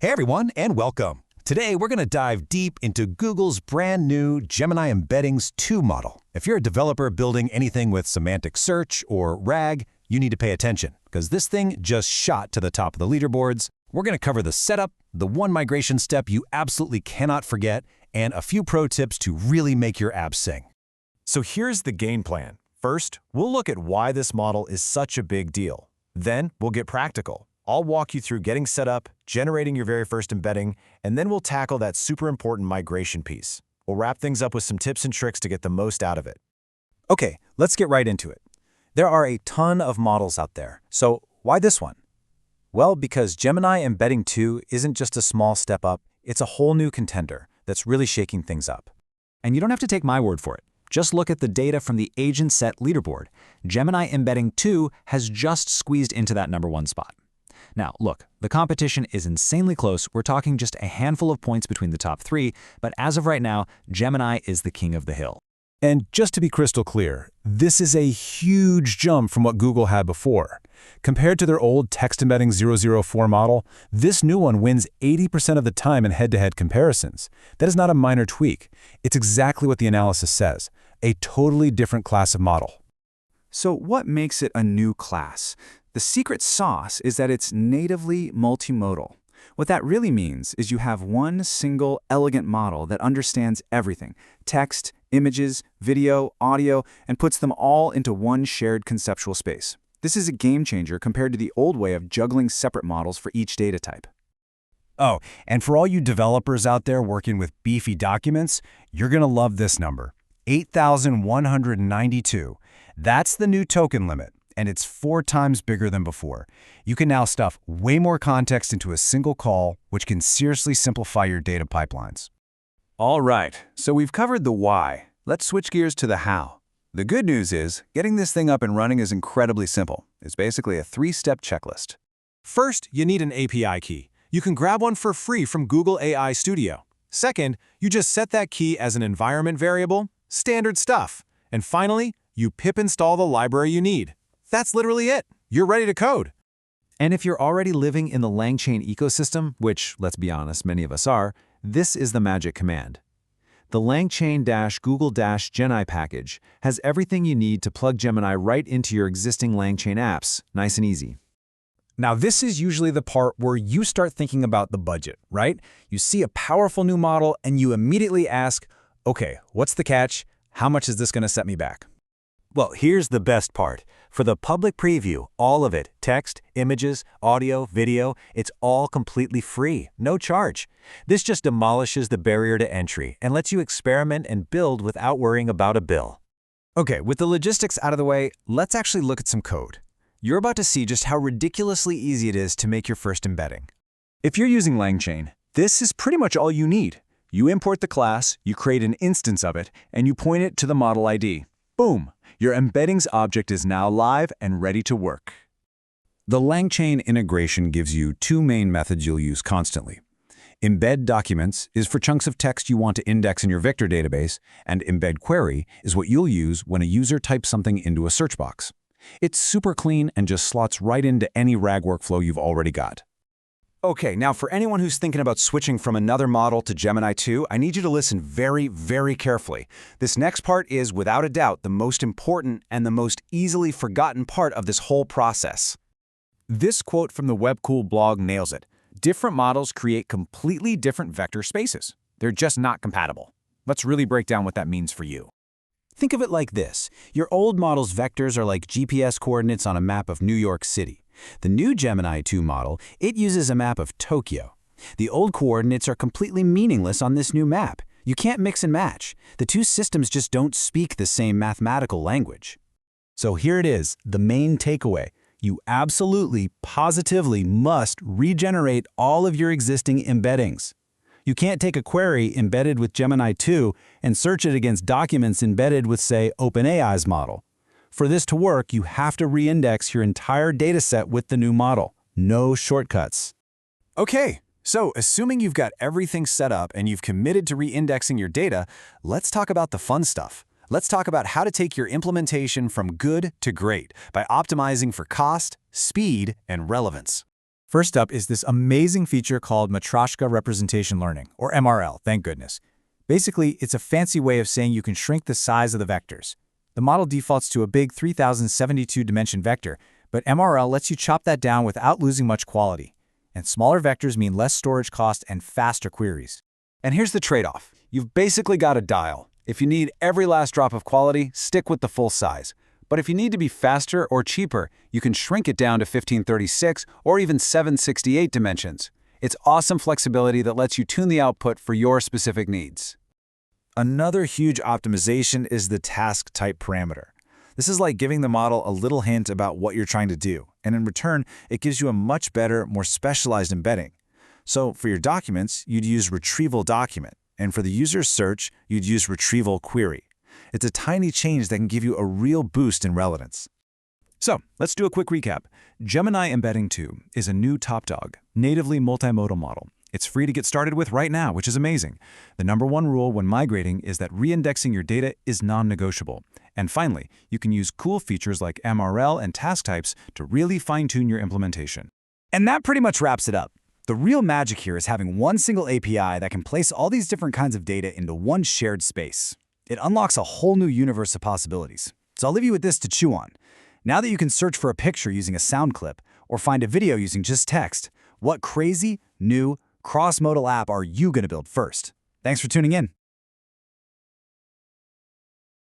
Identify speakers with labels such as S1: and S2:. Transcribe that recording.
S1: Hey everyone, and welcome. Today we're going to dive deep into Google's brand new Gemini Embeddings 2 model. If you're a developer building anything with semantic search or RAG, you need to pay attention, because this thing just shot to the top of the leaderboards. We're going to cover the setup, the one migration step you absolutely cannot forget, and a few pro tips to really make your app sing.
S2: So here's the game plan. First, we'll look at why this model is such a big deal. Then we'll get practical. I'll walk you through getting set up, generating your very first embedding, and then we'll tackle that super important migration piece. We'll wrap things up with some tips and tricks to get the most out of it.
S3: Okay, let's get right into it. There are a ton of models out there, so why this one? Well, because Gemini Embedding 2 isn't just a small step up, it's a whole new contender that's really shaking things up. And you don't have to take my word for it. Just look at the data from the agent set leaderboard. Gemini Embedding 2 has just squeezed into that #1 spot. Now, look, the competition is insanely close. We're talking just a handful of points between the top three, but as of right now, Gemini is the king of the hill.
S1: And just to be crystal clear, this is a huge jump from what Google had before. Compared to their old text embedding 004 model, this new one wins 80% of the time in head-to-head comparisons. That is not a minor tweak. It's exactly what the analysis says, a totally different class of model.
S3: So what makes it a new class? The secret sauce is that it's natively multimodal. What that really means is you have one single elegant model that understands everything: text, images, video, audio, and puts them all into one shared conceptual space. This is a game changer compared to the old way of juggling separate models for each data type.
S1: Oh, and for all you developers out there working with beefy documents, you're going to love this number, 8,192. That's the new token limit, and it's 4 times bigger than before. You can now stuff way more context into a single call, which can seriously simplify your data pipelines.
S3: All right, so we've covered the why. Let's switch gears to the how. The good news is, getting this thing up and running is incredibly simple. It's basically a 3-step checklist.
S2: First, you need an API key. You can grab one for free from Google AI Studio. Second, you just set that key as an environment variable, standard stuff. And finally, you pip install the library you need. That's literally it. You're ready to code.
S3: And if you're already living in the LangChain ecosystem, which, let's be honest, many of us are, this is the magic command. The LangChain-Google-Gemini package has everything you need to plug Gemini right into your existing LangChain apps, nice and easy.
S1: Now, this is usually the part where you start thinking about the budget, right? You see a powerful new model and you immediately ask, okay, what's the catch? How much is this going to set me back?
S4: Well, here's the best part. For the public preview, all of it, text, images, audio, video, it's all completely free, no charge. This just demolishes the barrier to entry and lets you experiment and build without worrying about a bill.
S3: Okay, with the logistics out of the way, let's actually look at some code. You're about to see just how ridiculously easy it is to make your first embedding. If you're using LangChain, this is pretty much all you need. You import the class, you create an instance of it, and you point it to the model ID. Boom! Your embeddings object is now live and ready to work.
S1: The LangChain integration gives you 2 main methods you'll use constantly. Embed documents is for chunks of text you want to index in your vector database, and embed query is what you'll use when a user types something into a search box. It's super clean and just slots right into any RAG workflow you've already got.
S3: Okay, now for anyone who's thinking about switching from another model to Gemini 2, I need you to listen very, very carefully. This next part is, without a doubt, the most important and the most easily forgotten part of this whole process. This quote from the WebCool blog nails it. Different models create completely different vector spaces. They're just not compatible. Let's really break down what that means for you.
S1: Think of it like this. Your old model's vectors are like GPS coordinates on a map of New York City. The new Gemini 2 model, it uses a map of Tokyo. The old coordinates are completely meaningless on this new map. You can't mix and match. The two systems just don't speak the same mathematical language. So here it is, the main takeaway. You absolutely, positively must regenerate all of your existing embeddings. You can't take a query embedded with Gemini 2 and search it against documents embedded with, say, OpenAI's model. For this to work, you have to reindex your entire dataset with the new model. No shortcuts.
S2: Okay, so assuming you've got everything set up and you've committed to reindexing your data, let's talk about the fun stuff. Let's talk about how to take your implementation from good to great by optimizing for cost, speed, and relevance.
S3: First up is this amazing feature called Matryoshka Representation Learning, or MRL, thank goodness. Basically, it's a fancy way of saying you can shrink the size of the vectors. The model defaults to a big 3072-dimension vector, but MRL lets you chop that down without losing much quality. And smaller vectors mean less storage cost and faster queries.
S1: And here's the trade-off. You've basically got a dial. If you need every last drop of quality, stick with the full size. But if you need to be faster or cheaper, you can shrink it down to 1536 or even 768 dimensions. It's awesome flexibility that lets you tune the output for your specific needs.
S2: Another huge optimization is the task type parameter. This is like giving the model a little hint about what you're trying to do, and in return, it gives you a much better, more specialized embedding. So for your documents, you'd use Retrieval Document, and for the user's search, you'd use Retrieval Query. It's a tiny change that can give you a real boost in relevance. So let's do a quick recap. Gemini Embedding 2 is a new top dog, natively multimodal model. It's free to get started with right now, which is amazing. The #1 rule when migrating is that reindexing your data is non-negotiable. And finally, you can use cool features like MRL and task types to really fine-tune your implementation.
S3: And that pretty much wraps it up. The real magic here is having one single API that can place all these different kinds of data into one shared space. It unlocks a whole new universe of possibilities. So I'll leave you with this to chew on. Now that you can search for a picture using a sound clip or find a video using just text, what crazy, new, cross-modal app are you going to build first? Thanks for tuning in.